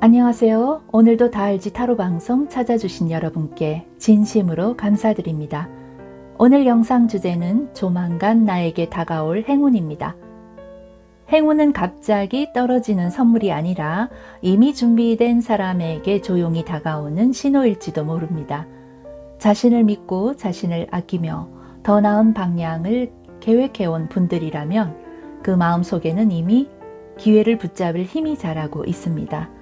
안녕하세요. 오늘도 다알지 타로 방송 찾아주신 여러분께 진심으로 감사드립니다. 오늘 영상 주제는 조만간 나에게 다가올 행운입니다. 행운은 갑자기 떨어지는 선물이 아니라 이미 준비된 사람에게 조용히 다가오는 신호일지도 모릅니다. 자신을 믿고 자신을 아끼며 더 나은 방향을 계획해온 분들이라면 그 마음속에는 이미 기회를 붙잡을 힘이 자라고 있습니다.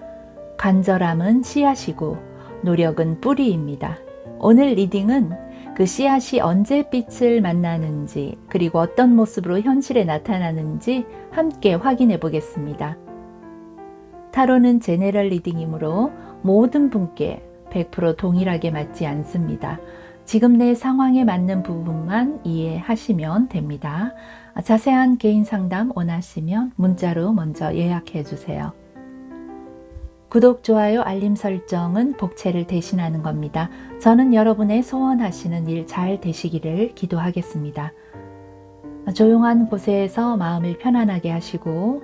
간절함은 씨앗이고 노력은 뿌리입니다. 오늘 리딩은 그 씨앗이 언제 빛을 만나는지 그리고 어떤 모습으로 현실에 나타나는지 함께 확인해 보겠습니다. 타로는 제네럴 리딩이므로 모든 분께 100% 동일하게 맞지 않습니다. 지금 내 상황에 맞는 부분만 이해하시면 됩니다. 자세한 개인 상담 원하시면 문자로 먼저 예약해 주세요. 구독, 좋아요, 알림 설정은 복채를 대신하는 겁니다. 저는 여러분의 소원하시는 일 잘 되시기를 기도하겠습니다. 조용한 곳에서 마음을 편안하게 하시고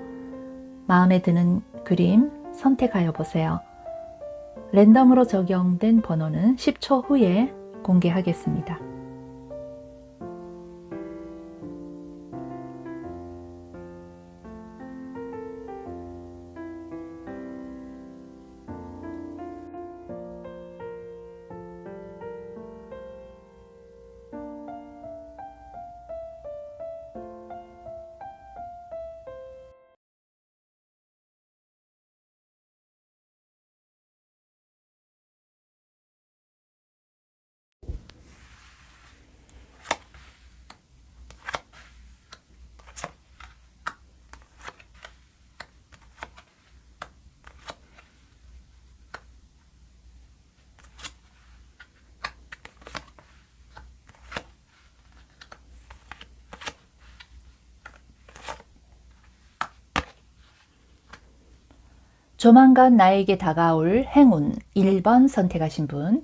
마음에 드는 그림 선택하여 보세요. 랜덤으로 적용된 번호는 10초 후에 공개하겠습니다. 조만간 나에게 다가올 행운 1번 선택하신 분,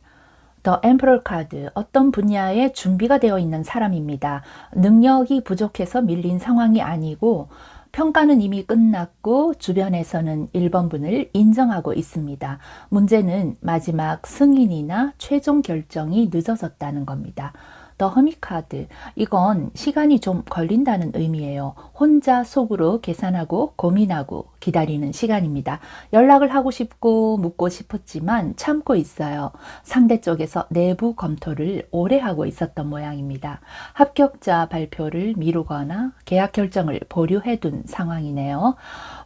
The Emperor 카드, 어떤 분야에 준비가 되어 있는 사람입니다. 능력이 부족해서 밀린 상황이 아니고 평가는 이미 끝났고 주변에서는 1번 분을 인정하고 있습니다. 문제는 마지막 승인이나 최종 결정이 늦어졌다는 겁니다. 더 허밋 카드, 이건 시간이 좀 걸린다는 의미예요. 혼자 속으로 계산하고 고민하고 기다리는 시간입니다. 연락을 하고 싶고 묻고 싶었지만 참고 있어요. 상대 쪽에서 내부 검토를 오래 하고 있었던 모양입니다. 합격자 발표를 미루거나 계약 결정을 보류해둔 상황이네요.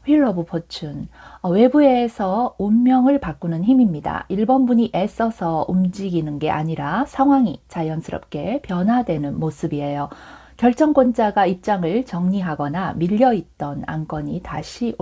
휠 오브 포춘, 외부에서 운명을 바꾸는 힘입니다. 1번 분이 애써서 움직이는 게 아니라 상황이 자연스럽게 변화되는 모습이에요. 결정권자가 입장을 정리하거나 밀려있던 안건이 다시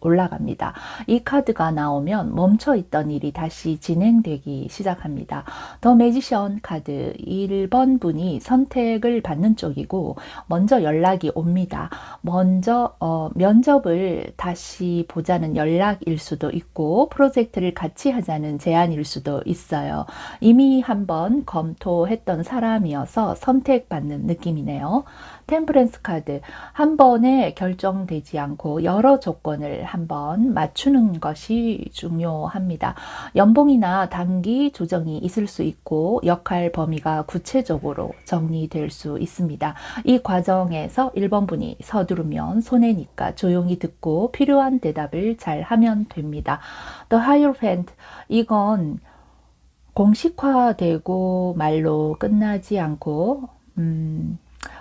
올라갑니다. 이 카드가 나오면 멈춰있던 일이 다시 진행되기 시작합니다. 더 매지션 카드, 1번 분이 선택을 받는 쪽이고 먼저 연락이 옵니다. 먼저 면접을 다시 보자는 연락일 수도 있고 프로젝트를 같이 하자는 제안일 수도 있어요. 이미 한번 검토했던 사람이어서 선택받는 느낌이네요. 템퍼런스 카드, 한 번에 결정되지 않고 여러 조건을 한번 맞추는 것이 중요합니다. 연봉이나 단기 조정이 있을 수 있고 역할 범위가 구체적으로 정리될 수 있습니다. 이 과정에서 1번 분이 서두르면 손해니까 조용히 듣고 필요한 대답을 잘 하면 됩니다. The Hierophant, 이건 공식화되고 말로 끝나지 않고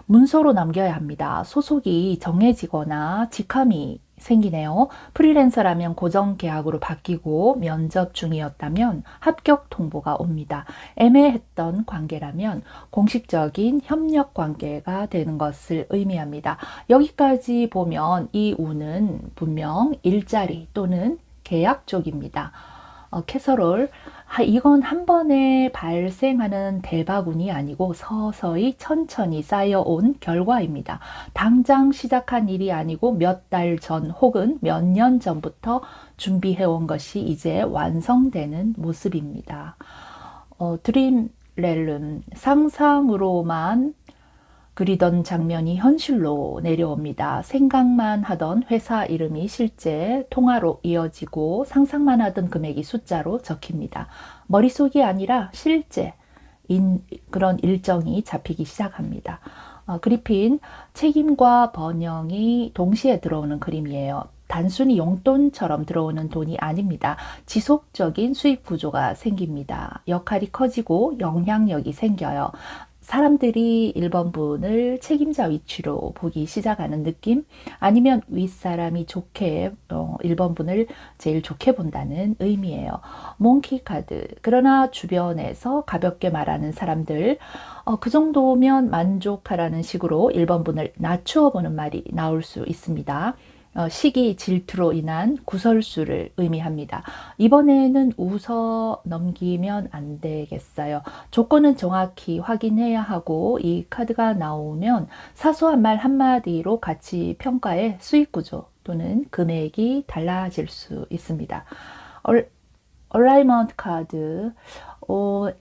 문서로 남겨야 합니다. 소속이 정해지거나 직함이 생기네요. 프리랜서라면 고정 계약으로 바뀌고 면접 중이었다면 합격 통보가 옵니다. 애매했던 관계라면 공식적인 협력 관계가 되는 것을 의미합니다. 여기까지 보면 이 운은 분명 일자리 또는 계약 쪽입니다. 캐서롤, 이건 한 번에 발생하는 대박운이 아니고 서서히 천천히 쌓여온 결과입니다. 당장 시작한 일이 아니고 몇 달 전 혹은 몇 년 전부터 준비해온 것이 이제 완성되는 모습입니다. 드림 렐름, 상상으로만 그리던 장면이 현실로 내려옵니다. 생각만 하던 회사 이름이 실제 통화로 이어지고 상상만 하던 금액이 숫자로 적힙니다. 머릿속이 아니라 실제 그런 일정이 잡히기 시작합니다. 그리핀 책임과 번영이 동시에 들어오는 그림이에요. 단순히 용돈처럼 들어오는 돈이 아닙니다. 지속적인 수입 구조가 생깁니다. 역할이 커지고 영향력이 생겨요. 사람들이 1번분을 책임자 위치로 보기 시작하는 느낌? 아니면 윗사람이 좋게 1번분을 제일 좋게 본다는 의미예요. 몽키 카드. 그러나 주변에서 가볍게 말하는 사람들, 그 정도면 만족하라는 식으로 1번분을 낮추어 보는 말이 나올 수 있습니다. 시기, 질투로 인한 구설수를 의미합니다. 이번에는 웃어 넘기면 안 되겠어요. 조건은 정확히 확인해야 하고 이 카드가 나오면 사소한 말 한마디로 가치 평가의 수익 구조 또는 금액이 달라질 수 있습니다. 얼라이먼트 카드,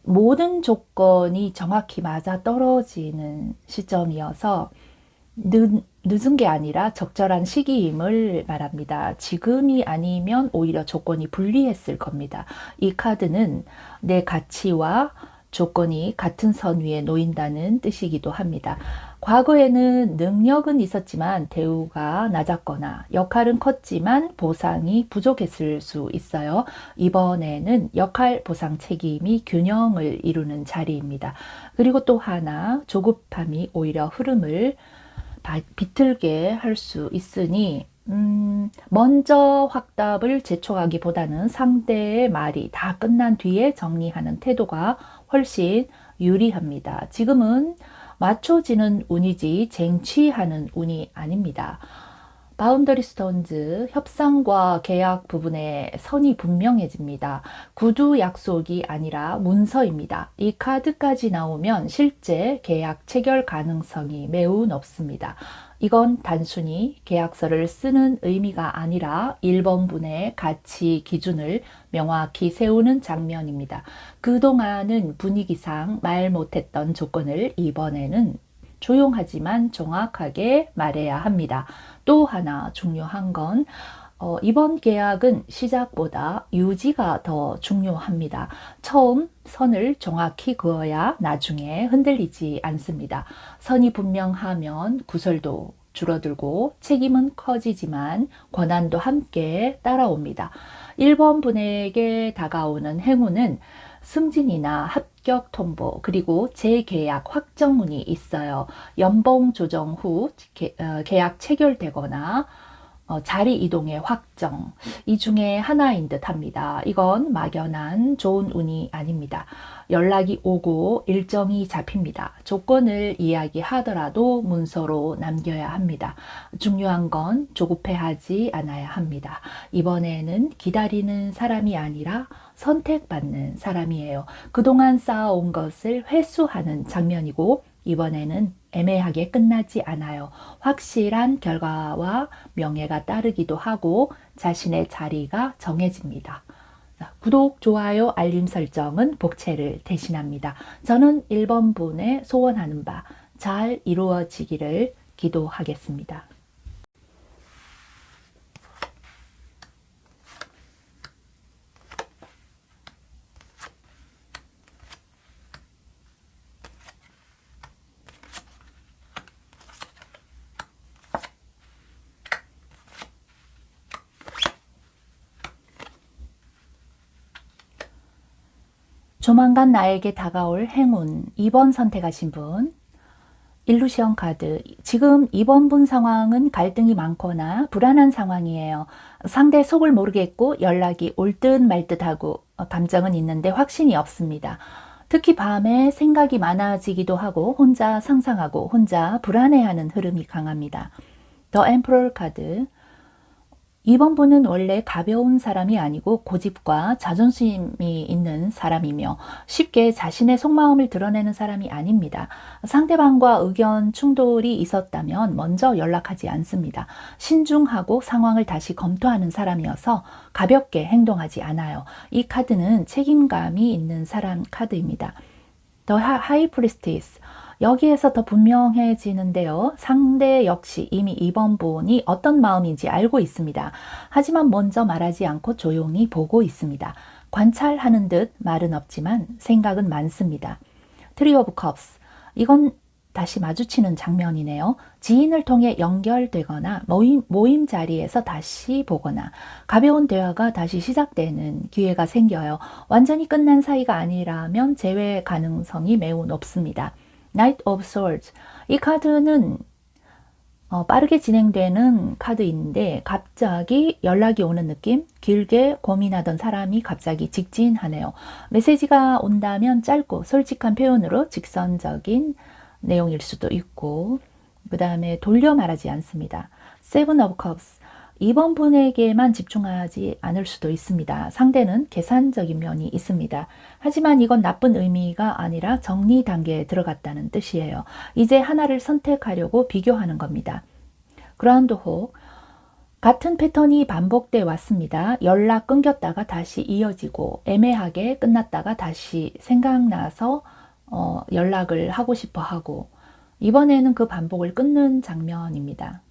모든 조건이 정확히 맞아 떨어지는 시점이어서 늦은 게 아니라 적절한 시기임을 말합니다. 지금이 아니면 오히려 조건이 불리했을 겁니다. 이 카드는 내 가치와 조건이 같은 선 위에 놓인다는 뜻이기도 합니다. 과거에는 능력은 있었지만 대우가 낮았거나 역할은 컸지만 보상이 부족했을 수 있어요. 이번에는 역할 보상 책임이 균형을 이루는 자리입니다. 그리고 또 하나, 조급함이 오히려 흐름을 비틀게 할 수 있으니 먼저 확답을 재촉하기보다는 상대의 말이 다 끝난 뒤에 정리하는 태도가 훨씬 유리합니다. 지금은 맞춰지는 운이지 쟁취하는 운이 아닙니다. 바운더리 스톤즈, 협상과 계약 부분에 선이 분명해집니다. 구두 약속이 아니라 문서입니다. 이 카드까지 나오면 실제 계약 체결 가능성이 매우 높습니다. 이건 단순히 계약서를 쓰는 의미가 아니라 1번분의 가치 기준을 명확히 세우는 장면입니다. 그동안은 분위기상 말 못했던 조건을 이번에는 조용하지만 정확하게 말해야 합니다. 또 하나 중요한 건 이번 계약은 시작보다 유지가 더 중요합니다. 처음 선을 정확히 그어야 나중에 흔들리지 않습니다. 선이 분명하면 구설도 줄어들고 책임은 커지지만 권한도 함께 따라옵니다. 1번 분에게 다가오는 행운은 승진이나 합격 통보 그리고 재계약 확정운이 있어요. 연봉 조정 후 계약 체결되거나 자리 이동의 확정, 이 중에 하나인 듯 합니다. 이건 막연한 좋은 운이 아닙니다. 연락이 오고 일정이 잡힙니다. 조건을 이야기하더라도 문서로 남겨야 합니다. 중요한 건 조급해하지 않아야 합니다. 이번에는 기다리는 사람이 아니라 선택받는 사람이에요. 그동안 쌓아온 것을 회수하는 장면이고 이번에는 애매하게 끝나지 않아요. 확실한 결과와 명예가 따르기도 하고 자신의 자리가 정해집니다. 구독, 좋아요, 알림 설정은 복채를 대신합니다. 저는 1번 분에 소원하는 바 잘 이루어지기를 기도하겠습니다. 조만간 나에게 다가올 행운 2번 선택하신 분, 일루션 카드. 지금 2번 분 상황은 갈등이 많거나 불안한 상황이에요. 상대 속을 모르겠고 연락이 올 듯 말 듯하고 감정은 있는데 확신이 없습니다. 특히 밤에 생각이 많아지기도 하고 혼자 상상하고 혼자 불안해하는 흐름이 강합니다. 더 엠퍼러 카드. 2번 분은 원래 가벼운 사람이 아니고 고집과 자존심이 있는 사람이며 쉽게 자신의 속마음을 드러내는 사람이 아닙니다. 상대방과 의견 충돌이 있었다면 먼저 연락하지 않습니다. 신중하고 상황을 다시 검토하는 사람이어서 가볍게 행동하지 않아요. 이 카드는 책임감이 있는 사람 카드입니다. 더 하이 프리스티스. 여기에서 더 분명해지는데요. 상대 역시 이미 이번 분이 어떤 마음인지 알고 있습니다. 하지만 먼저 말하지 않고 조용히 보고 있습니다. 관찰하는 듯 말은 없지만 생각은 많습니다. 트리 오브 컵스. 이건 다시 마주치는 장면이네요. 지인을 통해 연결되거나 모임 자리에서 다시 보거나 가벼운 대화가 다시 시작되는 기회가 생겨요. 완전히 끝난 사이가 아니라면 재회 가능성이 매우 높습니다. Knight of Swords. 이 카드는 빠르게 진행되는 카드인데 갑자기 연락이 오는 느낌? 길게 고민하던 사람이 갑자기 직진하네요. 메시지가 온다면 짧고 솔직한 표현으로 직선적인 내용일 수도 있고, 그 다음에 돌려 말하지 않습니다. Seven of Cups. 이번 분에게만 집중하지 않을 수도 있습니다. 상대는 계산적인 면이 있습니다. 하지만 이건 나쁜 의미가 아니라 정리 단계에 들어갔다는 뜻이에요. 이제 하나를 선택하려고 비교하는 겁니다. 그라운드혹. 같은 패턴이 반복돼 왔습니다. 연락 끊겼다가 다시 이어지고 애매하게 끝났다가 다시 생각나서 연락을 하고 싶어 하고, 이번에는 그 반복을 끊는 장면입니다.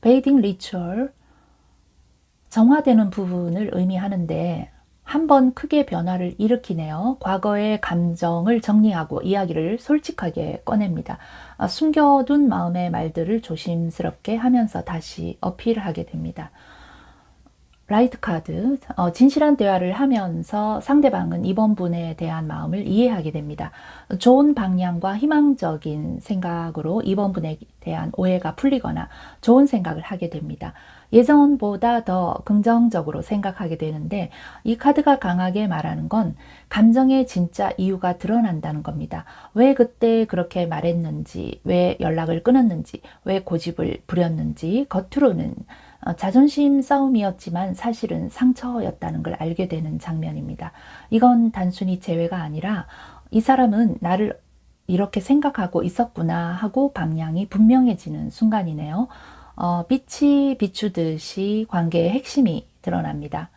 베이딩 리추얼. 정화되는 부분을 의미하는데 한번 크게 변화를 일으키네요. 과거의 감정을 정리하고 이야기를 솔직하게 꺼냅니다. 숨겨둔 마음의 말들을 조심스럽게 하면서 다시 어필하게 됩니다. 라이트 카드. 진실한 대화를 하면서 상대방은 이번 분에 대한 마음을 이해하게 됩니다. 좋은 방향과 희망적인 생각으로 이번 분에 대한 오해가 풀리거나 좋은 생각을 하게 됩니다. 예전보다 더 긍정적으로 생각하게 되는데, 이 카드가 강하게 말하는 건 감정의 진짜 이유가 드러난다는 겁니다. 왜 그때 그렇게 말했는지, 왜 연락을 끊었는지, 왜 고집을 부렸는지, 겉으로는 자존심 싸움이었지만 사실은 상처였다는 걸 알게 되는 장면입니다. 이건 단순히 재회가 아니라 이 사람은 나를 이렇게 생각하고 있었구나 하고 방향이 분명해지는 순간이네요. 빛이 비추듯이 관계의 핵심이 드러납니다.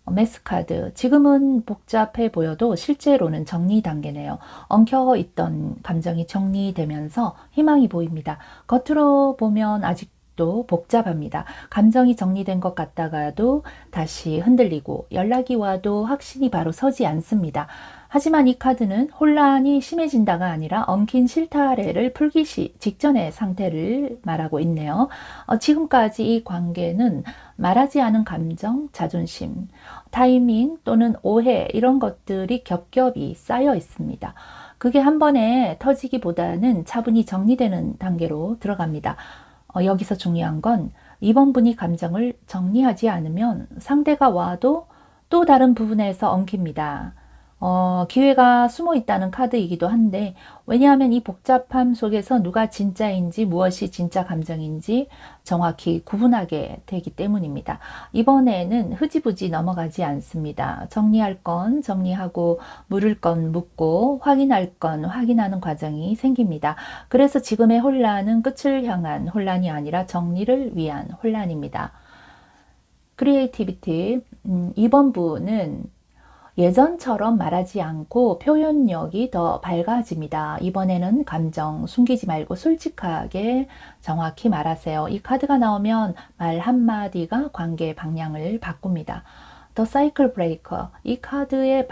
메스카드. 지금은 복잡해 보여도 실제로는 정리 단계네요. 엉켜있던 감정이 정리되면서 희망이 보입니다. 겉으로 보면 아직도 복잡합니다. 감정이 정리된 것 같다가도 다시 흔들리고 연락이 와도 확신이 바로 서지 않습니다. 하지만 이 카드는 혼란이 심해진다가 아니라 엉킨 실타래를 풀기 직전의 상태를 말하고 있네요. 지금까지 이 관계는 말하지 않은 감정, 자존심, 타이밍 또는 오해, 이런 것들이 겹겹이 쌓여 있습니다. 그게 한 번에 터지기보다는 차분히 정리되는 단계로 들어갑니다. 여기서 중요한 건 이번 분이 감정을 정리하지 않으면 상대가 와도 또 다른 부분에서 엉킵니다. 기회가 숨어 있다는 카드이기도 한데, 왜냐하면 이 복잡함 속에서 누가 진짜인지 무엇이 진짜 감정인지 정확히 구분하게 되기 때문입니다. 이번에는 흐지부지 넘어가지 않습니다. 정리할 건 정리하고 물을 건 묻고 확인할 건 확인하는 과정이 생깁니다. 그래서 지금의 혼란은 끝을 향한 혼란이 아니라 정리를 위한 혼란입니다. 크리에이티비티. 이번 분은 예전처럼 말하지 않고 표현력이 더 밝아집니다. 이번에는 감정 숨기지 말고 솔직하게 정확히 말하세요. 이 카드가 나오면 말 한마디가 관계의 방향을 바꿉니다. 더 사이클 브레이커. 이 카드의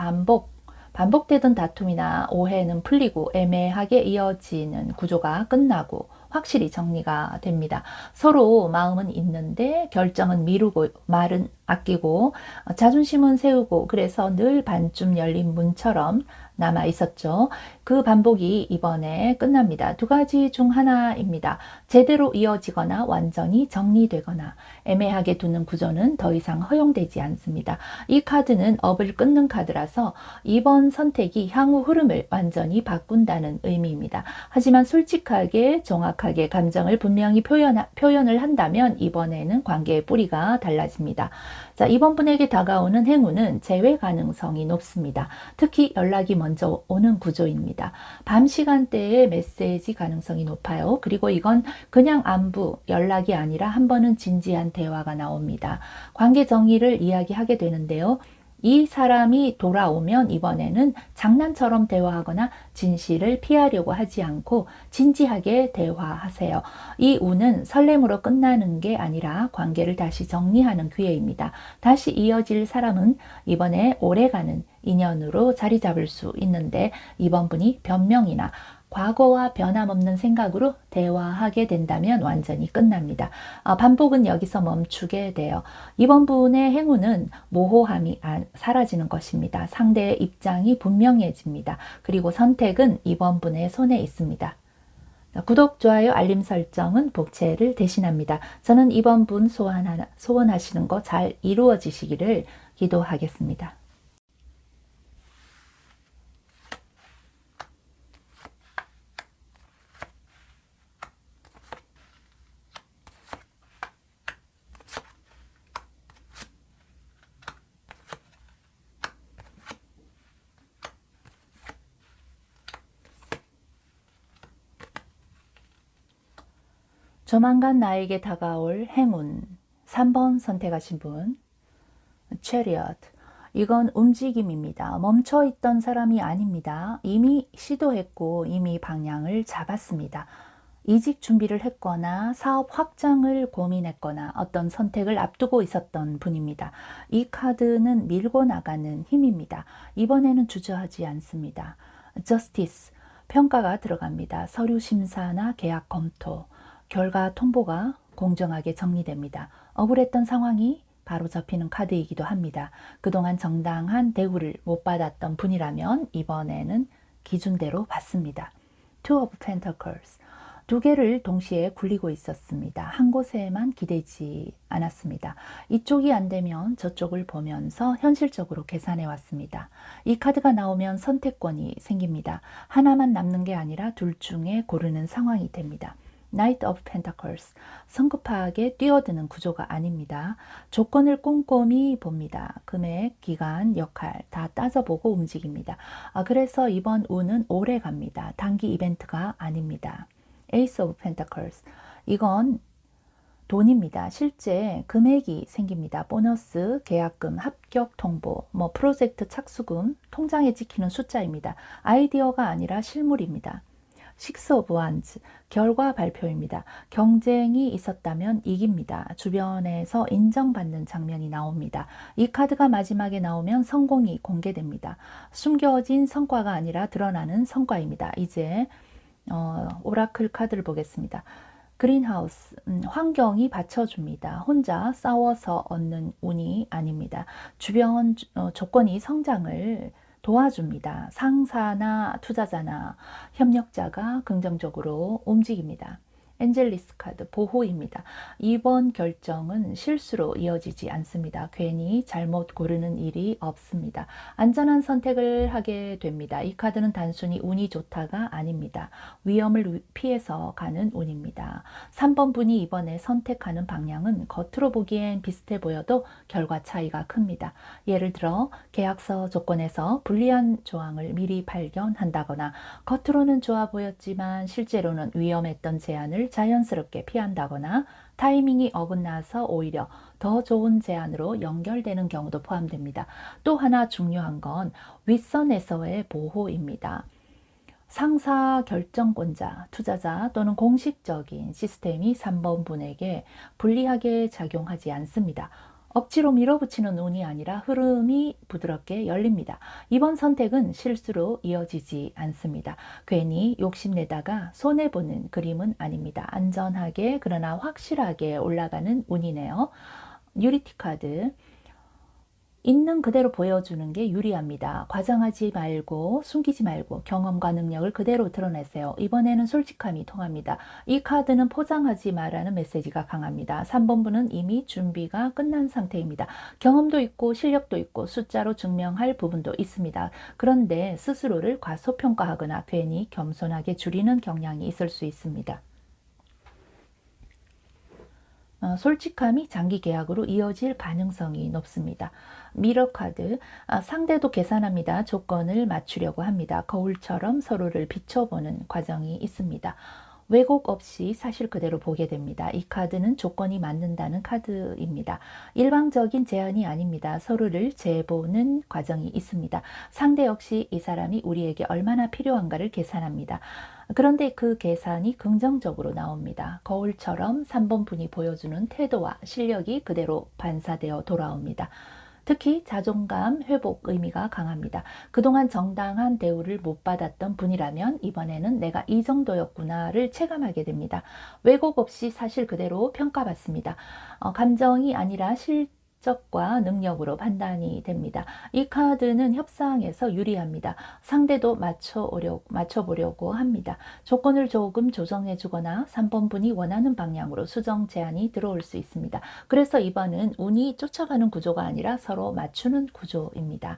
반복되던 다툼이나 오해는 풀리고 애매하게 이어지는 구조가 끝나고 확실히 정리가 됩니다. 서로 마음은 있는데 결정은 미루고 말은 아끼고 자존심은 세우고, 그래서 늘 반쯤 열린 문처럼 남아 있었죠. 그 반복이 이번에 끝납니다. 두 가지 중 하나입니다. 제대로 이어지거나 완전히 정리되거나. 애매하게 두는 구조는 더 이상 허용되지 않습니다. 이 카드는 업을 끊는 카드라서 이번 선택이 향후 흐름을 완전히 바꾼다는 의미입니다. 하지만 솔직하게 정확하게 감정을 분명히 표현을 한다면 이번에는 관계의 뿌리가 달라집니다. 자, 이번 분에게 다가오는 행운은 재회 가능성이 높습니다. 특히 연락이 먼저 오는 구조입니다. 밤 시간대에 메시지 가능성이 높아요. 그리고 이건 그냥 안부, 연락이 아니라 한 번은 진지한 대화가 나옵니다. 관계 정의를 이야기하게 되는데요. 이 사람이 돌아오면 이번에는 장난처럼 대화하거나 진실을 피하려고 하지 않고 진지하게 대화하세요. 이 운은 설렘으로 끝나는 게 아니라 관계를 다시 정리하는 기회입니다. 다시 이어질 사람은 이번에 오래가는 인연으로 자리 잡을 수 있는데 이번 분이 변명이나 과거와 변함없는 생각으로 대화하게 된다면 완전히 끝납니다. 반복은 여기서 멈추게 돼요. 이번 분의 행운은 모호함이 사라지는 것입니다. 상대의 입장이 분명해집니다. 그리고 선택은 이번 분의 손에 있습니다. 구독, 좋아요, 알림 설정은 복채를 대신합니다. 저는 이번 분 소원하시는 거 잘 이루어지시기를 기도하겠습니다. 조만간 나에게 다가올 행운 3번 선택하신 분 Chariot. 이건 움직임입니다. 멈춰있던 사람이 아닙니다. 이미 시도했고 이미 방향을 잡았습니다. 이직 준비를 했거나 사업 확장을 고민했거나 어떤 선택을 앞두고 있었던 분입니다. 이 카드는 밀고 나가는 힘입니다. 이번에는 주저하지 않습니다. Justice. 평가가 들어갑니다. 서류 심사나 계약 검토. 결과 통보가 공정하게 정리됩니다. 억울했던 상황이 바로 접히는 카드이기도 합니다. 그동안 정당한 대우를 못 받았던 분이라면 이번에는 기준대로 받습니다. Two of Pentacles. 두 개를 동시에 굴리고 있었습니다. 한 곳에만 기대지 않았습니다. 이쪽이 안 되면 저쪽을 보면서 현실적으로 계산해 왔습니다. 이 카드가 나오면 선택권이 생깁니다. 하나만 남는 게 아니라 둘 중에 고르는 상황이 됩니다. Knight of Pentacles. 성급하게 뛰어드는 구조가 아닙니다. 조건을 꼼꼼히 봅니다. 금액, 기간, 역할 다 따져보고 움직입니다. 그래서 이번 운은 오래 갑니다. 단기 이벤트가 아닙니다. Ace of Pentacles. 이건 돈입니다. 실제 금액이 생깁니다. 보너스, 계약금, 합격 통보, 프로젝트 착수금, 통장에 찍히는 숫자입니다. 아이디어가 아니라 실물입니다. Six of Wands, 결과 발표입니다. 경쟁이 있었다면 이깁니다. 주변에서 인정받는 장면이 나옵니다. 이 카드가 마지막에 나오면 성공이 공개됩니다. 숨겨진 성과가 아니라 드러나는 성과입니다. 이제 오라클 카드를 보겠습니다. 그린하우스, 환경이 받쳐줍니다. 혼자 싸워서 얻는 운이 아닙니다. 주변 조건이 성장을 도와줍니다. 상사나 투자자나 협력자가 긍정적으로 움직입니다. 엔젤리스 카드, 보호입니다. 이번 결정은 실수로 이어지지 않습니다. 괜히 잘못 고르는 일이 없습니다. 안전한 선택을 하게 됩니다. 이 카드는 단순히 운이 좋다가 아닙니다. 위험을 피해서 가는 운입니다. 3번 분이 이번에 선택하는 방향은 겉으로 보기엔 비슷해 보여도 결과 차이가 큽니다. 예를 들어 계약서 조건에서 불리한 조항을 미리 발견한다거나 겉으로는 좋아 보였지만 실제로는 위험했던 제안을 자연스럽게 피한다거나 타이밍이 어긋나서 오히려 더 좋은 제안으로 연결되는 경우도 포함됩니다. 또 하나 중요한 건 윗선에서의 보호입니다. 상사, 결정권자, 투자자 또는 공식적인 시스템이 3번 분에게 불리하게 작용하지 않습니다. 억지로 밀어붙이는 운이 아니라 흐름이 부드럽게 열립니다. 이번 선택은 실수로 이어지지 않습니다. 괜히 욕심내다가 손해보는 그림은 아닙니다. 안전하게 그러나 확실하게 올라가는 운이네요. 유리티 카드. 있는 그대로 보여주는 게 유리합니다. 과장하지 말고 숨기지 말고 경험과 능력을 그대로 드러내세요. 이번에는 솔직함이 통합니다. 이 카드는 포장하지 말라는 메시지가 강합니다. 3번 분은 이미 준비가 끝난 상태입니다. 경험도 있고 실력도 있고 숫자로 증명할 부분도 있습니다. 그런데 스스로를 과소평가하거나 괜히 겸손하게 줄이는 경향이 있을 수 있습니다. 솔직함이 장기 계약으로 이어질 가능성이 높습니다. 미러 카드, 상대도 계산합니다. 조건을 맞추려고 합니다. 거울처럼 서로를 비춰보는 과정이 있습니다. 왜곡 없이 사실 그대로 보게 됩니다. 이 카드는 조건이 맞는다는 카드입니다. 일방적인 제안이 아닙니다. 서로를 재보는 과정이 있습니다. 상대 역시 이 사람이 우리에게 얼마나 필요한가를 계산합니다. 그런데 그 계산이 긍정적으로 나옵니다. 거울처럼 3번 분이 보여주는 태도와 실력이 그대로 반사되어 돌아옵니다. 특히 자존감 회복 의미가 강합니다. 그동안 정당한 대우를 못 받았던 분이라면 이번에는 내가 이 정도였구나를 체감하게 됩니다. 왜곡 없이 사실 그대로 평가받습니다. 감정이 아니라 실적과 능력으로 판단이 됩니다. 이 카드는 협상에서 유리합니다. 상대도 맞춰보려고 합니다. 조건을 조금 조정해 주거나 3번 분이 원하는 방향으로 수정 제안이 들어올 수 있습니다. 그래서 이번은 운이 쫓아가는 구조가 아니라 서로 맞추는 구조입니다.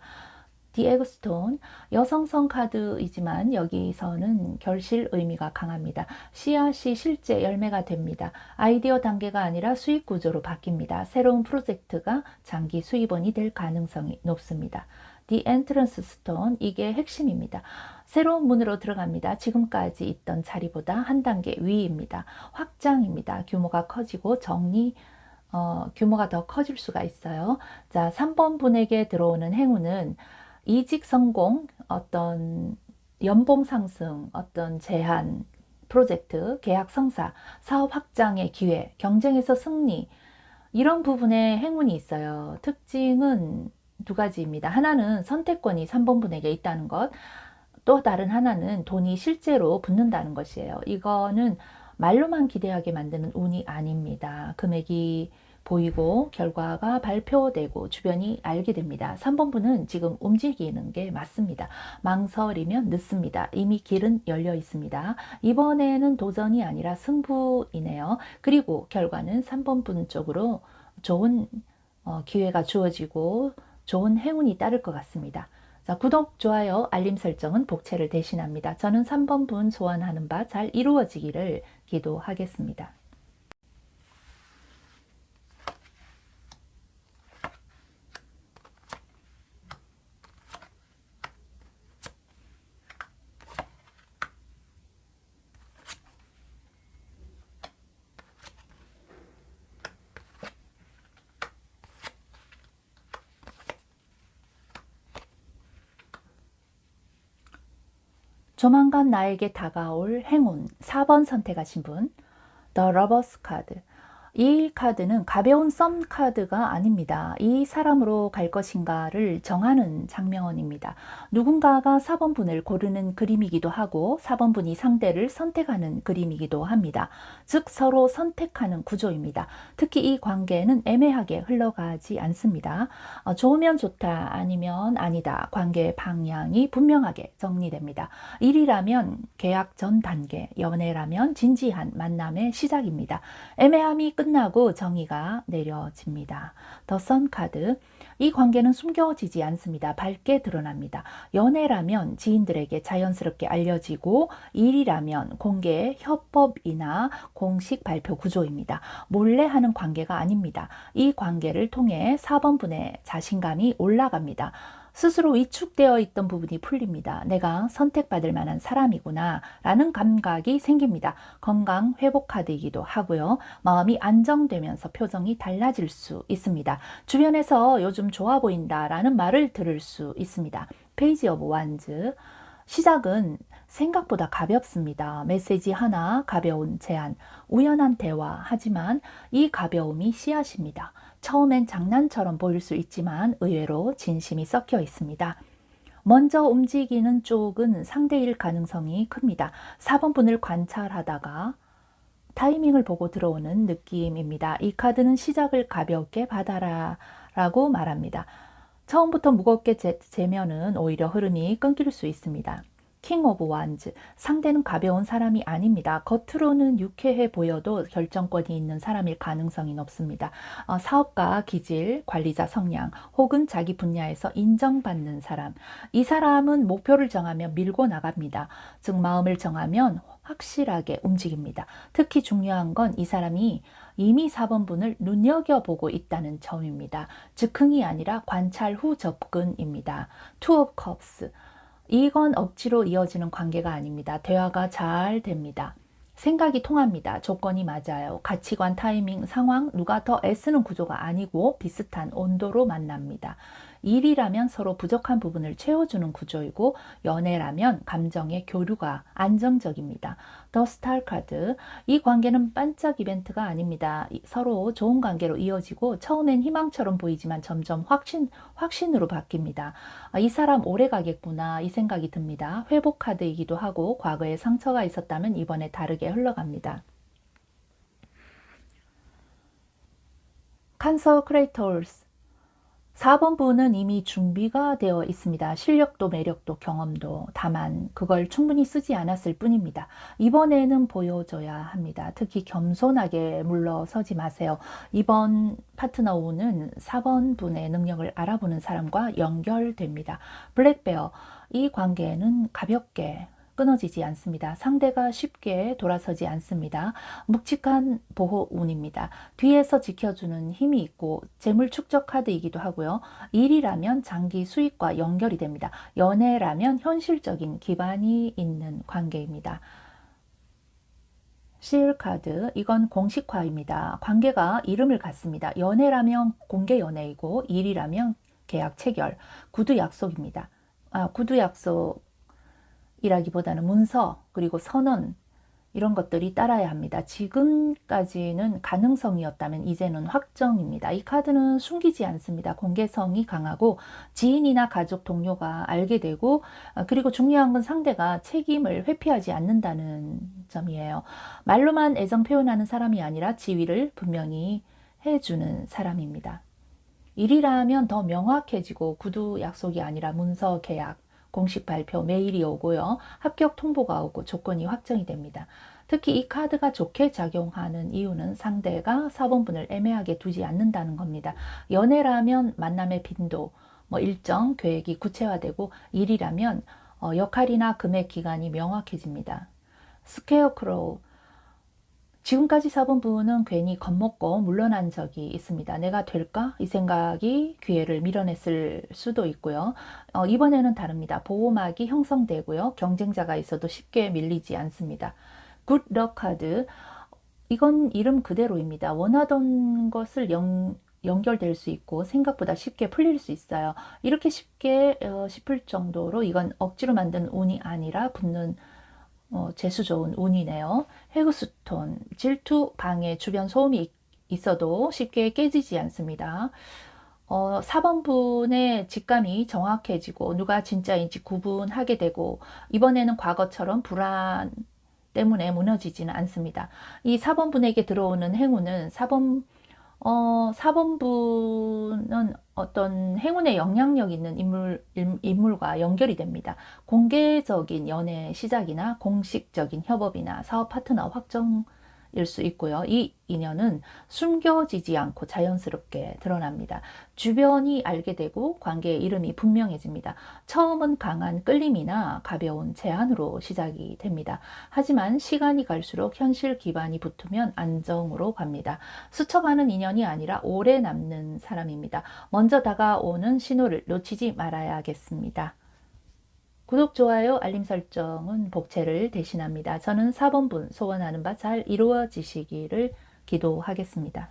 디 에그스톤, 여성성 카드이지만 여기서는 결실 의미가 강합니다. 씨앗이 실제 열매가 됩니다. 아이디어 단계가 아니라 수익 구조로 바뀝니다. 새로운 프로젝트가 장기 수입원이 될 가능성이 높습니다. 디 엔트런스 스톤, 이게 핵심입니다. 새로운 문으로 들어갑니다. 지금까지 있던 자리보다 한 단계 위입니다. 확장입니다. 규모가 커지고 규모가 더 커질 수가 있어요. 자, 3번 분에게 들어오는 행운은 이직 성공, 어떤 연봉 상승, 어떤 제한, 프로젝트, 계약 성사, 사업 확장의 기회, 경쟁에서 승리, 이런 부분에 행운이 있어요. 특징은 두 가지입니다. 하나는 선택권이 3번 분에게 있다는 것, 또 다른 하나는 돈이 실제로 붙는다는 것이에요. 이거는 말로만 기대하게 만드는 운이 아닙니다. 금액이 보이고 결과가 발표되고 주변이 알게 됩니다. 3번 분은 지금 움직이는 게 맞습니다. 망설이면 늦습니다. 이미 길은 열려 있습니다. 이번에는 도전이 아니라 승부이네요. 그리고 결과는 3번 분 쪽으로 좋은 기회가 주어지고 좋은 행운이 따를 것 같습니다. 자, 구독, 좋아요, 알림 설정은 복채를 대신합니다. 저는 3번 분 소원하는 바 잘 이루어지기를 기도하겠습니다. 조만간 나에게 다가올 행운 4번 선택하신 분, The Lovers 카드. 이 카드는 가벼운 썸 카드가 아닙니다. 이 사람으로 갈 것인가를 정하는 장면입니다. 누군가가 4번 분을 고르는 그림이기도 하고 4번 분이 상대를 선택하는 그림이기도 합니다. 즉 서로 선택하는 구조입니다. 특히 이 관계는 애매하게 흘러가지 않습니다. 좋으면 좋다, 아니면 아니다. 관계의 방향이 분명하게 정리됩니다. 일이라면 계약 전 단계, 연애라면 진지한 만남의 시작입니다. 애매함이 끝나고 정의가 내려집니다. 더 선 카드. 이 관계는 숨겨지지 않습니다. 밝게 드러납니다. 연애라면 지인들에게 자연스럽게 알려지고 일이라면 공개 협업이나 공식 발표 구조입니다. 몰래 하는 관계가 아닙니다. 이 관계를 통해 4번 분의 자신감이 올라갑니다. 스스로 위축되어 있던 부분이 풀립니다. 내가 선택받을 만한 사람이구나 라는 감각이 생깁니다. 건강 회복 카드이기도 하고요. 마음이 안정되면서 표정이 달라질 수 있습니다. 주변에서 요즘 좋아 보인다 라는 말을 들을 수 있습니다. 페이지 오브 완즈. 시작은 생각보다 가볍습니다. 메시지 하나, 가벼운 제안, 우연한 대화. 하지만 이 가벼움이 씨앗입니다. 처음엔 장난처럼 보일 수 있지만 의외로 진심이 섞여 있습니다. 먼저 움직이는 쪽은 상대일 가능성이 큽니다. 4번 분을 관찰하다가 타이밍을 보고 들어오는 느낌입니다. 이 카드는 시작을 가볍게 받아라 라고 말합니다. 처음부터 무겁게 재면은 오히려 흐름이 끊길 수 있습니다. 킹 오브 완즈. 상대는 가벼운 사람이 아닙니다. 겉으로는 유쾌해 보여도 결정권이 있는 사람일 가능성이 높습니다. 사업가 기질, 관리자 성향, 혹은 자기 분야에서 인정받는 사람. 이 사람은 목표를 정하면 밀고 나갑니다. 즉 마음을 정하면 확실하게 움직입니다. 특히 중요한 건 이 사람이 이미 4번 분을 눈여겨보고 있다는 점입니다. 즉흥이 아니라 관찰 후 접근입니다. 투 오브 컵스. 이건 억지로 이어지는 관계가 아닙니다. 대화가 잘 됩니다. 생각이 통합니다. 조건이 맞아요. 가치관, 타이밍, 상황, 누가 더 애쓰는 구조가 아니고 비슷한 온도로 만납니다. 일이라면 서로 부족한 부분을 채워주는 구조이고 연애라면 감정의 교류가 안정적입니다. 더 스타 카드, 이 관계는 반짝 이벤트가 아닙니다. 서로 좋은 관계로 이어지고 처음엔 희망처럼 보이지만 점점 확신으로 바뀝니다. 이 사람 오래 가겠구나 이 생각이 듭니다. 회복 카드이기도 하고 과거에 상처가 있었다면 이번에 다르게 흘러갑니다. 컨서크레이터스 4번 분은 이미 준비가 되어 있습니다. 실력도 매력도 경험도. 다만 그걸 충분히 쓰지 않았을 뿐입니다. 이번에는 보여줘야 합니다. 특히 겸손하게 물러서지 마세요. 이번 파트너 운은 4번 분의 능력을 알아보는 사람과 연결됩니다. 블랙베어, 이 관계는 가볍게 끊어지지 않습니다. 상대가 쉽게 돌아서지 않습니다. 묵직한 보호 운입니다. 뒤에서 지켜주는 힘이 있고 재물 축적 카드이기도 하고요. 일이라면 장기 수익과 연결이 됩니다. 연애라면 현실적인 기반이 있는 관계입니다. 실 카드, 이건 공식화입니다. 관계가 이름을 갖습니다. 연애라면 공개 연애이고 일이라면 계약 체결, 구두 약속입니다. 구두 약속 이라기보다는 문서 그리고 선언 이런 것들이 따라야 합니다. 지금까지는 가능성이었다면 이제는 확정입니다. 이 카드는 숨기지 않습니다. 공개성이 강하고 지인이나 가족 동료가 알게 되고 그리고 중요한 건 상대가 책임을 회피하지 않는다는 점이에요. 말로만 애정 표현하는 사람이 아니라 지위를 분명히 해주는 사람입니다. 일이라면 더 명확해지고 구두 약속이 아니라 문서 계약 공식 발표 메일이 오고요. 합격 통보가 오고 조건이 확정이 됩니다. 특히 이 카드가 좋게 작용하는 이유는 상대가 4번분을 애매하게 두지 않는다는 겁니다. 연애라면 만남의 빈도, 일정, 계획이 구체화되고 일이라면 역할이나 금액 기간이 명확해집니다. 스퀘어크로우, 지금까지 4번분은 괜히 겁먹고 물러난 적이 있습니다. 내가 될까? 이 생각이 기회를 밀어냈을 수도 있고요. 이번에는 다릅니다. 보호막이 형성되고요. 경쟁자가 있어도 쉽게 밀리지 않습니다. 굿럭 카드, 이건 이름 그대로입니다. 원하던 것을 연결될 수 있고 생각보다 쉽게 풀릴 수 있어요. 이렇게 쉽게 싶을 정도로 이건 억지로 만든 운이 아니라 붙는 재수 좋은 운이네요. 헤그스톤, 질투, 방해, 주변 소음이 있어도 쉽게 깨지지 않습니다. 4번분의 직감이 정확해지고 누가 진짜인지 구분하게 되고 이번에는 과거처럼 불안 때문에 무너지지는 않습니다. 이 4번분에게 들어오는 행운은 4번분은 어떤 행운의 영향력 있는 인물과 연결이 됩니다. 공개적인 연애 시작이나 공식적인 협업이나 사업 파트너 확정일 수 있고요. 이 인연은 숨겨지지 않고 자연스럽게 드러납니다. 주변이 알게 되고 관계의 이름이 분명해집니다. 처음은 강한 끌림이나 가벼운 제안으로 시작이 됩니다. 하지만 시간이 갈수록 현실 기반이 붙으면 안정으로 갑니다. 스쳐가는 인연이 아니라 오래 남는 사람입니다. 먼저 다가오는 신호를 놓치지 말아야겠습니다. 구독, 좋아요, 알림 설정은 복채를 대신합니다. 저는 4번분 소원하는 바 잘 이루어지시기를 기도하겠습니다.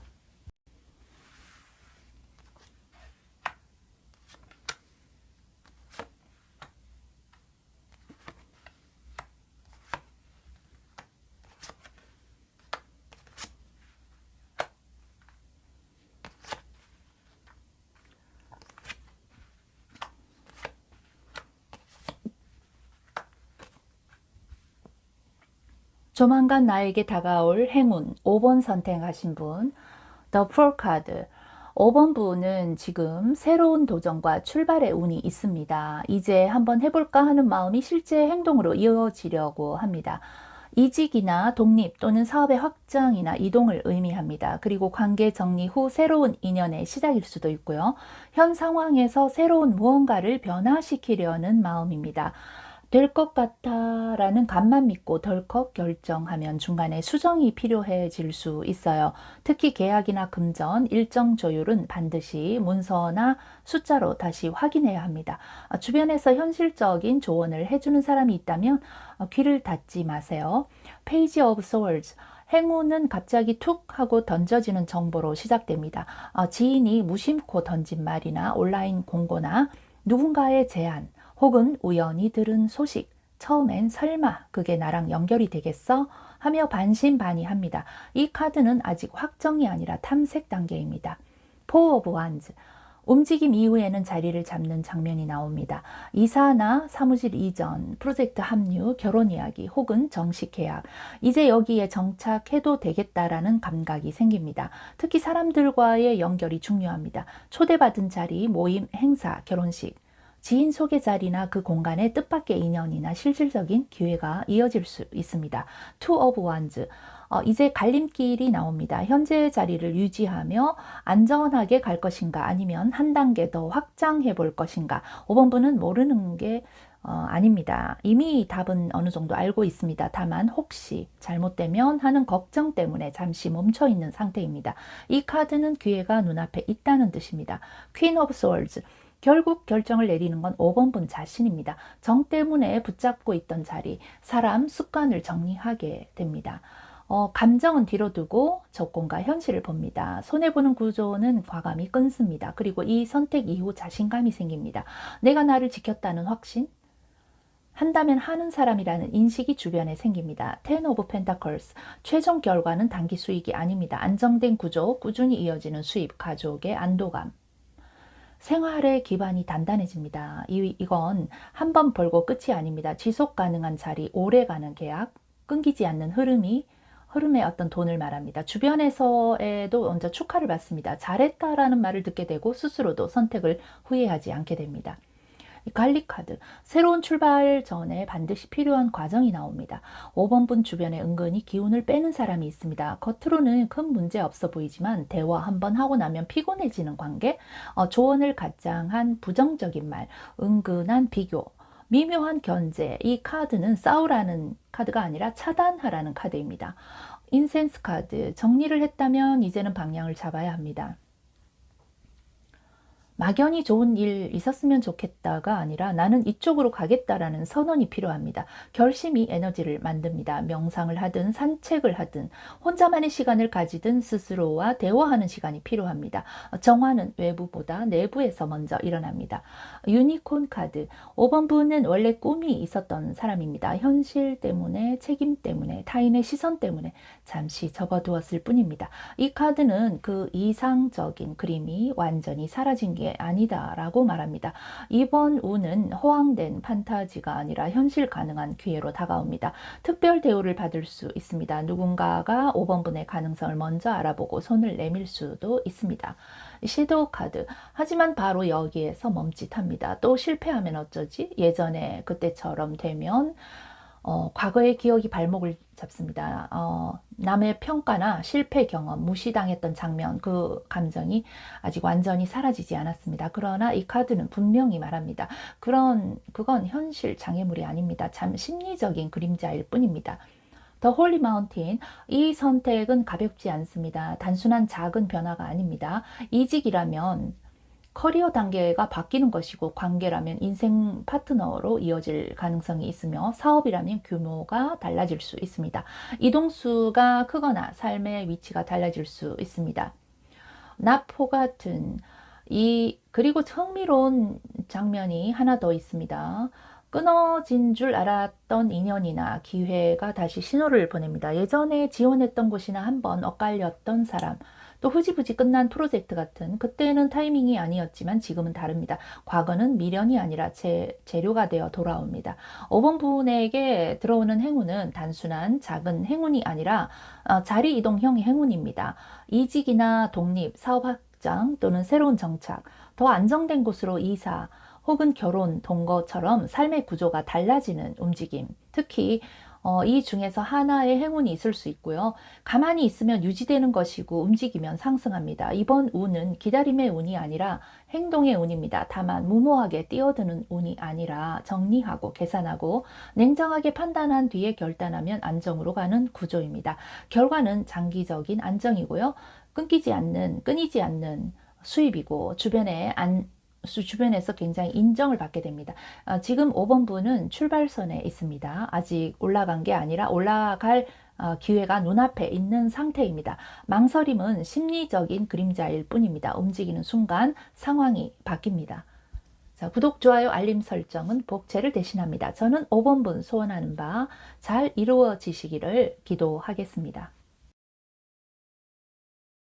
조만간 나에게 다가올 행운 5번 선택하신 분, The Fool 카드. 5번 분은 지금 새로운 도전과 출발의 운이 있습니다. 이제 한번 해볼까 하는 마음이 실제 행동으로 이어지려고 합니다. 이직이나 독립 또는 사업의 확장이나 이동을 의미합니다. 그리고 관계 정리 후 새로운 인연의 시작일 수도 있고요. 현 상황에서 새로운 무언가를 변화시키려는 마음입니다. 될 것 같아 라는 감만 믿고 덜컥 결정하면 중간에 수정이 필요해질 수 있어요. 특히 계약이나 금전, 일정 조율은 반드시 문서나 숫자로 다시 확인해야 합니다. 주변에서 현실적인 조언을 해주는 사람이 있다면 귀를 닫지 마세요. 페이지 오브 소울즈. 행운은 갑자기 툭 하고 던져지는 정보로 시작됩니다. 지인이 무심코 던진 말이나 온라인 공고나 누군가의 제안, 혹은 우연히 들은 소식, 처음엔 설마 그게 나랑 연결이 되겠어? 하며 반신반의합니다. 이 카드는 아직 확정이 아니라 탐색 단계입니다. 포 오브 완즈. 움직임 이후에는 자리를 잡는 장면이 나옵니다. 이사나 사무실 이전, 프로젝트 합류, 결혼 이야기 혹은 정식 계약. 이제 여기에 정착해도 되겠다라는 감각이 생깁니다. 특히 사람들과의 연결이 중요합니다. 초대받은 자리, 모임, 행사, 결혼식. 지인 소개 자리나 그 공간의 뜻밖의 인연이나 실질적인 기회가 이어질 수 있습니다. Two of Wands. 이제 갈림길이 나옵니다. 현재 자리를 유지하며 안전하게 갈 것인가 아니면 한 단계 더 확장해 볼 것인가. 5번분은 모르는 게 아닙니다. 이미 답은 어느 정도 알고 있습니다. 다만 혹시 잘못되면 하는 걱정 때문에 잠시 멈춰 있는 상태입니다. 이 카드는 기회가 눈앞에 있다는 뜻입니다. Queen of Swords. 결국 결정을 내리는 건 5번분 자신입니다. 정 때문에 붙잡고 있던 자리, 사람, 습관을 정리하게 됩니다. 감정은 뒤로 두고 조건과 현실을 봅니다. 손해보는 구조는 과감히 끊습니다. 그리고 이 선택 이후 자신감이 생깁니다. 내가 나를 지켰다는 확신, 한다면 하는 사람이라는 인식이 주변에 생깁니다. Ten of Pentacles. 최종 결과는 단기 수익이 아닙니다. 안정된 구조, 꾸준히 이어지는 수입, 가족의 안도감. 생활의 기반이 단단해집니다. 이건 한 번 벌고 끝이 아닙니다. 지속 가능한 자리, 오래가는 계약, 끊기지 않는 흐름의 어떤 돈을 말합니다. 주변에서도 먼저 축하를 받습니다. 잘했다라는 말을 듣게 되고 스스로도 선택을 후회하지 않게 됩니다. 갈릭 카드, 새로운 출발 전에 반드시 필요한 과정이 나옵니다. 5번분 주변에 은근히 기운을 빼는 사람이 있습니다. 겉으로는 큰 문제 없어 보이지만 대화 한번 하고 나면 피곤해지는 관계, 조언을 가장한 부정적인 말, 은근한 비교, 미묘한 견제. 이 카드는 싸우라는 카드가 아니라 차단하라는 카드입니다. 인센스 카드, 정리를 했다면 이제는 방향을 잡아야 합니다. 막연히 좋은 일 있었으면 좋겠다가 아니라 나는 이쪽으로 가겠다라는 선언이 필요합니다. 결심이 에너지를 만듭니다. 명상을 하든 산책을 하든 혼자만의 시간을 가지든 스스로와 대화하는 시간이 필요합니다. 정화는 외부보다 내부에서 먼저 일어납니다. 유니콘 카드. 5번분은 원래 꿈이 있었던 사람입니다. 현실 때문에, 책임 때문에, 타인의 시선 때문에 잠시 접어두었을 뿐입니다. 이 카드는 그 이상적인 그림이 완전히 사라진 게 아니다라고 말합니다. 이번 운은 허황된 판타지가 아니라 현실 가능한 기회로 다가옵니다. 특별 대우를 받을 수 있습니다. 누군가가 5번분의 가능성을 먼저 알아보고 손을 내밀 수도 있습니다. 섀도우 카드. 하지만 바로 여기에서 멈칫합니다. 또 실패하면 어쩌지? 예전에 그때처럼 되면 과거의 기억이 발목을 잡습니다. 남의 평가나 실패 경험, 무시당했던 장면, 그 감정이 아직 완전히 사라지지 않았습니다. 그러나 이 카드는 분명히 말합니다. 그건 현실 장애물이 아닙니다. 참 심리적인 그림자일 뿐입니다. 더 홀리 마운틴. 이 선택은 가볍지 않습니다. 단순한 작은 변화가 아닙니다. 이직이라면 커리어 단계가 바뀌는 것이고, 관계라면 인생 파트너로 이어질 가능성이 있으며, 사업이라면 규모가 달라질 수 있습니다. 이동수가 크거나 삶의 위치가 달라질 수 있습니다. 나포 같은 그리고 흥미로운 장면이 하나 더 있습니다. 끊어진 줄 알았던 인연이나 기회가 다시 신호를 보냅니다. 예전에 지원했던 곳이나 한번 엇갈렸던 사람, 또 흐지부지 끝난 프로젝트 같은, 그때는 타이밍이 아니었지만 지금은 다릅니다. 과거는 미련이 아니라 재료가 되어 돌아옵니다. 5번 분에게 들어오는 행운은 단순한 작은 행운이 아니라 자리 이동형 행운입니다. 이직이나 독립, 사업 확장 또는 새로운 정착, 더 안정된 곳으로 이사, 혹은 결혼, 동거처럼 삶의 구조가 달라지는 움직임. 특히 이 중에서 하나의 행운이 있을 수 있고요. 가만히 있으면 유지되는 것이고 움직이면 상승합니다. 이번 운은 기다림의 운이 아니라 행동의 운입니다. 다만 무모하게 뛰어드는 운이 아니라 정리하고 계산하고 냉정하게 판단한 뒤에 결단하면 안정으로 가는 구조입니다. 결과는 장기적인 안정이고요. 끊이지 않는 수입이고 주변에서 굉장히 인정을 받게 됩니다. 지금 5번 분은 출발선에 있습니다. 아직 올라간 게 아니라 올라갈 기회가 눈앞에 있는 상태입니다. 망설임은 심리적인 그림자일 뿐입니다. 움직이는 순간 상황이 바뀝니다. 자, 구독, 좋아요, 알림 설정은 복채를 대신합니다. 저는 5번 분 소원하는 바 잘 이루어지시기를 기도하겠습니다.